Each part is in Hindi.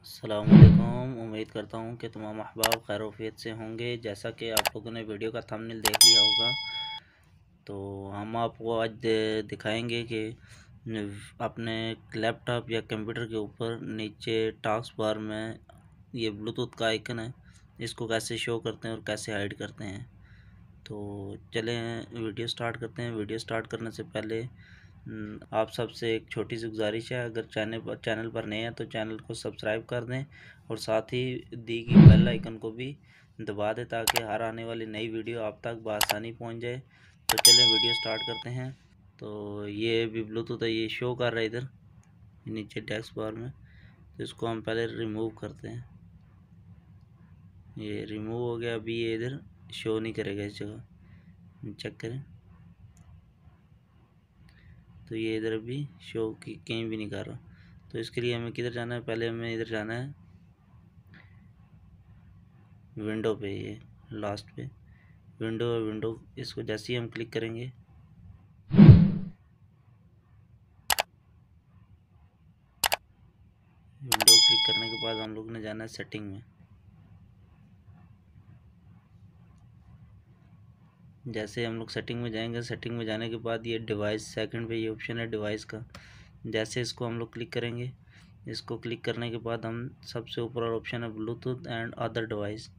अस्सलामुअलैकुम। उम्मीद करता हूँ कि तमाम अहबाब खैर वफियत से होंगे। जैसा कि आप लोगों ने वीडियो का थंबनेल देख लिया होगा, तो हम आपको आज दिखाएंगे कि अपने लैपटॉप या कंप्यूटर के ऊपर नीचे टास्क बार में ये ब्लूटूथ का आइकन है, इसको कैसे शो करते हैं और कैसे हाइड करते हैं। तो चलें वीडियो स्टार्ट करते हैं। वीडियो स्टार्ट करने से पहले आप सबसे एक छोटी सी गुजारिश है, अगर चैनल पर नए हैं तो चैनल को सब्सक्राइब कर दें और साथ ही दी गई बेल आइकन को भी दबा दें ताकि हर आने वाली नई वीडियो आप तक बआसानी पहुंच जाए। तो चलें वीडियो स्टार्ट करते हैं। तो ये भी ब्लूटूथ है, ये शो कर रहा है इधर नीचे डेस्क बार में। तो इसको हम पहले रिमूव करते हैं। ये रिमूव हो गया। अभी ये इधर शो नहीं करेगा इस जगह, चेक करें। तो ये इधर भी शो की कहीं भी नहीं कर रहा। तो इसके लिए हमें किधर जाना है? पहले हमें इधर जाना है विंडो पे, ये लास्ट पे विंडो इसको जैसे ही हम क्लिक करेंगे, विंडो क्लिक करने के बाद हम लोग ने जाना है सेटिंग में। जैसे हम लोग सेटिंग में जाएंगे, सेटिंग में जाने के बाद ये डिवाइस सेकंड पे ये ऑप्शन है डिवाइस का। जैसे इसको हम लोग क्लिक करेंगे, इसको क्लिक करने के बाद हम सबसे ऊपर और ऑप्शन है ब्लूटूथ एंड अदर डिवाइस।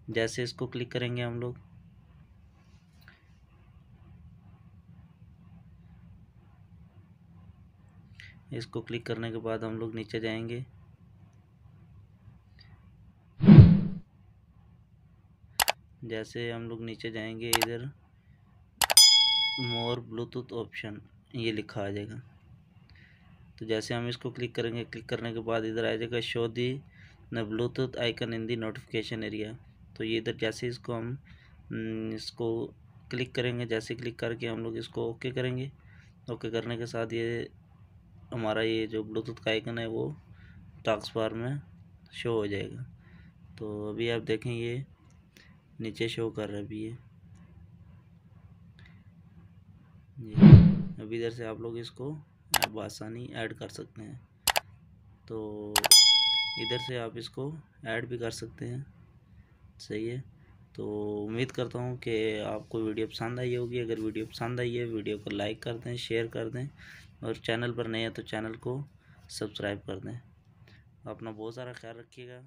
जैसे इसको क्लिक करेंगे हम लोग, इसको क्लिक करने के बाद हम लोग नीचे जाएंगे। जैसे हम लोग नीचे जाएंगे, इधर मोर ब्लूटूथ ऑप्शन ये लिखा आ जाएगा। तो जैसे हम इसको क्लिक करेंगे, क्लिक करने के बाद इधर आ जाएगा शो दी न ब्लूटूथ आइकन इन दी नोटिफिकेशन एरिया। तो ये इधर जैसे इसको हम इसको क्लिक करेंगे, जैसे क्लिक करके हम लोग इसको ओके करेंगे। ओके करने के साथ ये हमारा ये जो ब्लूटूथ का आइकन है वो टास्क बार में शो हो जाएगा। तो अभी आप देखें ये नीचे शो कर रहा है अभी ये अभी इधर से आप लोग इसको आसानी ऐड कर सकते हैं। तो इधर से आप इसको ऐड भी कर सकते हैं, सही है। तो उम्मीद करता हूँ कि आपको वीडियो पसंद आई होगी। अगर वीडियो पसंद आई है, वीडियो को लाइक कर दें, शेयर कर दें और चैनल पर नए हैं तो चैनल को सब्सक्राइब कर दें। अपना बहुत सारा ख्याल रखिएगा।